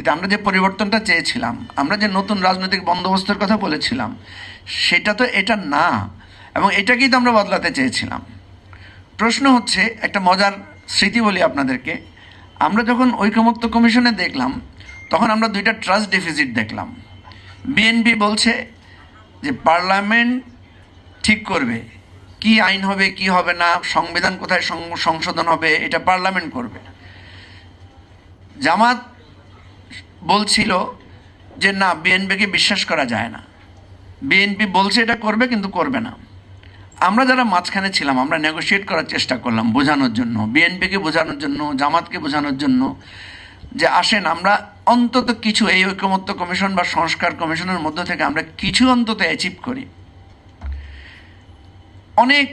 পরিপ্রেক্ষিতে আমরা যে পরিবর্তনটা চেয়েছিলাম, আমরা যে নতুন রাজনৈতিক বন্দোবস্তের কথা বলেছিলাম, সেটা তো এটা না, এবং এটাকেই তো আমরা বদলাতে চেয়েছিলাম। প্রশ্ন হচ্ছে, একটা মজার স্মৃতি বলি আপনাদেরকে, আমরা যখন ঐকমত্য কমিশনে দেখলাম তখন আমরা দুইটা ট্রাস্ট ডেফিসিট দেখলাম। বিএনপি বলছে যে পার্লামেন্ট ঠিক করবে কি আইন হবে কি হবে না, সংবিধান কোথায় সংশোধন হবে, এটা পার্লামেন্ট করবে। জামাত বলছিল যে না, বিএনপিকে বিশ্বাস করা যায় না, বিএনপি বলছে এটা করবে কিন্তু করবে না। আমরা যারা মাঝখানে ছিলাম আমরা নেগোশিয়েট করার চেষ্টা করলাম বোঝানোর জন্য, বিএনপিকে বোঝানোর জন্য, জামাতকে বোঝানোর জন্য, যে আসেন আমরা অন্তত কিছু এই ঐকমত্য কমিশন বা সংস্কার কমিশনের মধ্য থেকে আমরা কিছু অন্তত অ্যাচিভ করি। অনেক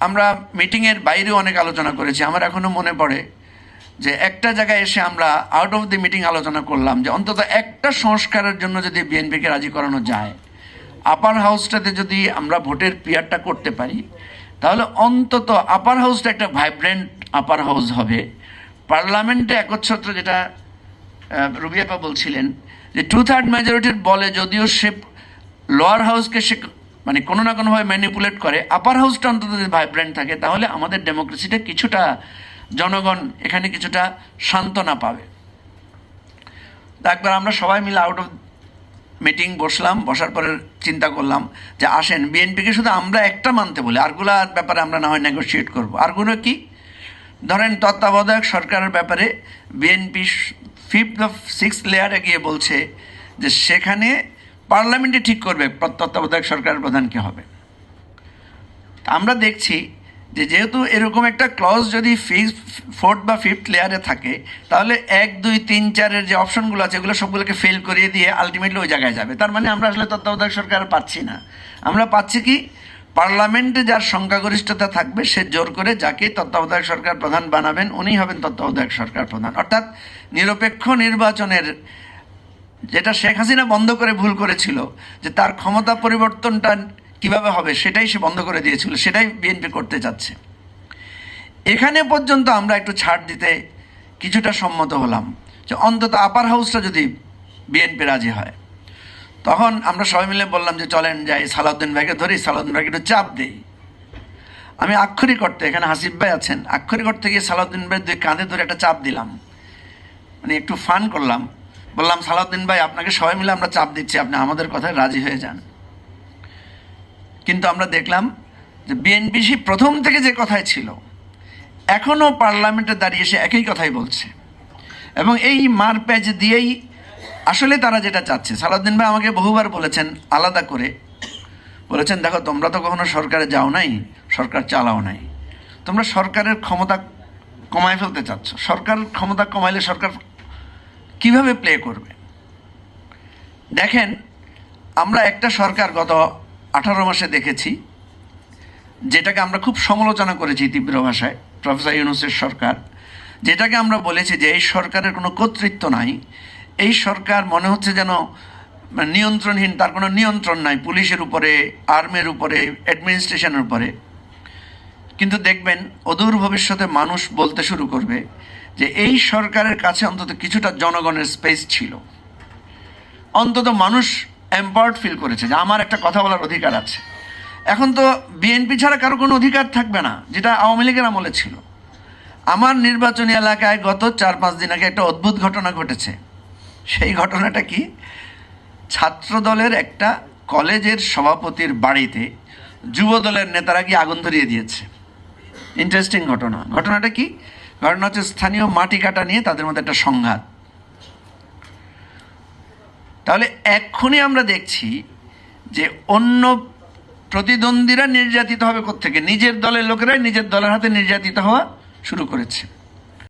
আমরা মিটিংয়ের বাইরেও অনেক আলোচনা করেছি। আমার এখনও মনে পড়ে যে একটা জায়গায় এসে আমরা আউট অফ দি মিটিং আলোচনা করলাম যে অন্তত একটা সংস্কারের জন্য যদি বিএনপিকে রাজি করানো যায়, আপার হাউসটাতে যদি আমরা ভোটের পিয়ারটা করতে পারি, তাহলে অন্তত আপার হাউসটা একটা ভাইব্রেন্ট আপার হাউস হবে। পার্লামেন্টে একচ্ছত্র, যেটা রুবিয়াপা বলছিলেন, যে 2/3 মেজরিটির বলে যদিও সে লোয়ার হাউসকে সে মানে কোনো না কোনোভাবে ম্যানিপুলেট করে, আপার হাউসটা অন্তত যদি ভাইব্রেন্ট থাকে তাহলে আমাদের ডেমোক্রেসিটা কিছুটা, জনগণ এখানে কিছুটা সান্ত্বনা পাবে। একবার আমরা সবাই মিলে আউট অফ মিটিং বসলাম, বসার পরে চিন্তা করলাম যে আসেন বিএনপিকে শুধু আমরা একটা মানতে বলি, আরগুলার ব্যাপারে আমরা না হয় নেগোশিয়েট করবো। আরগুলো কি? ধরেন তত্ত্বাবধায়ক সরকারের ব্যাপারে বিএনপি 5th of 6th লেয়ারে গিয়ে বলছে যে সেখানে পার্লামেন্টে ঠিক করবে তত্ত্বাবধায়ক সরকারের প্রধান কে হবে। আমরা দেখছি যে যেহেতু এরকম একটা ক্লজ যদি 4th বা 5th লেয়ারে থাকে, তাহলে 1, 2, 3, 4-এর যে অপশনগুলো আছে এগুলো সবগুলোকে ফেল করিয়ে দিয়ে আলটিমেটলি ওই জায়গায় যাবে। তার মানে আমরা আসলে তত্ত্বাবধায়ক সরকার পাচ্ছি না। আমরা পাচ্ছি কি, পার্লামেন্টে যার সংখ্যাগরিষ্ঠতা থাকবে সে জোর করে যাকে তত্ত্বাবধায়ক সরকার প্রধান বানাবেন উনি হবেন তত্ত্বাবধায়ক সরকার প্রধান। অর্থাৎ নিরপেক্ষ নির্বাচনের, যেটা শেখ হাসিনা বন্ধ করে ভুল করেছিল, যে তার ক্ষমতা পরিবর্তনটা কিভাবে হবে সেটাই সে বন্ধ করে দিয়েছিল, সেটাই বিএনপি করতে যাচ্ছে। এখানে পর্যন্ত আমরা একটু ছাড় দিতে কিছুটা সম্মত হলাম যে অন্তত আপার হাউসটা যদি বিএনপি রাজি হয়। তখন আমরা সবাই মিলে বললাম যে চলেন যাই সালাউদ্দিন ভাইকে ধরি, সালাউদ্দিন ভাইকে একটু চাপ দেই। আমি আক্ষরিক অর্থে, এখানে হাসিফ ভাই আছেন, আক্ষরিক অর্থে গিয়ে সালাউদ্দিন ভাই দুই কাঁধে ধরে একটা চাপ দিলাম, মানে একটু ফান করলাম। বললাম সালাউদ্দিন ভাই আপনাকে সবাই মিলে আমরা চাপ দিচ্ছি, আপনি আমাদের কথায় রাজি হয়ে যান। কিন্তু আমরা দেখলাম যে বিএনপি প্রথম থেকে যে কথাই ছিল এখনও পার্লামেন্টে দাঁড়িয়ে সে একই কথাই বলছে, এবং এই মার প্যাচ দিয়েই আসলে তারা যেটা চাচ্ছে। সালাউদ্দিন ভাই আমাকে বহুবার বলেছেন, আলাদা করে বলেছেন, দেখো তোমরা তো কখনো সরকারে যাও নাই, সরকার চালাও নাই, তোমরা সরকারের ক্ষমতা কমায় ফেলতে চাচ্ছ। সরকার ক্ষমতা কমাইলে সরকার কিভাবে প্লে করবে? দেখেন, আমরা একটা সরকার গত 18 মাসে দেখেছি, যেটাকে আমরা খুব সমালোচনা করেছি তীব্র ভাষায়, প্রফেসর ইউনূসের সরকার, যেটাকে আমরা বলেছি যে এই সরকারের কোনো কর্তৃত্ব নাই, এই সরকার মনে হচ্ছে যেন নিয়ন্ত্রণহীন, তার কোনো নিয়ন্ত্রণ নাই পুলিশের উপরে, আর্মির উপরে, অ্যাডমিনিস্ট্রেশনের উপরে। কিন্তু দেখবেন অদূর ভবিষ্যতে মানুষ বলতে শুরু করবে যে এই সরকারের কাছে অন্তত কিছুটা জনগণের স্পেস ছিল, অন্তত মানুষ এম্পাওয়ার্ড ফিল করেছে যে আমার একটা কথা বলার অধিকার আছে। এখন তো বিএনপি ছাড়া কারো কোনো অধিকার থাকবে না, যেটা আওয়ামী লীগের আমলে ছিল। আমার নির্বাচনী এলাকায় গত 4-5 দিন আগে একটা অদ্ভুত ঘটনা ঘটেছে। সেই ঘটনাটা কি, ছাত্র দলের একটা কলেজের সভাপতির বাড়িতে যুব দলের নেতারা গিয়ে আগুন ধরিয়ে দিয়েছে। ইন্টারেস্টিং ঘটনা। ঘটনাটা কি? ঘটনা হচ্ছে স্থানীয় মাটি কাটা নিয়ে তাদের মধ্যে একটা সংঘাত। তাহলে এক্ষুনি আমরা দেখছি যে অন্য প্রতিদ্বন্দ্বীরা নির্যাতিত হবে কোত্থেকে? নিজের দলের লোকেরাই নিজের দলের হাতে নির্যাতিত হওয়া শুরু করেছে।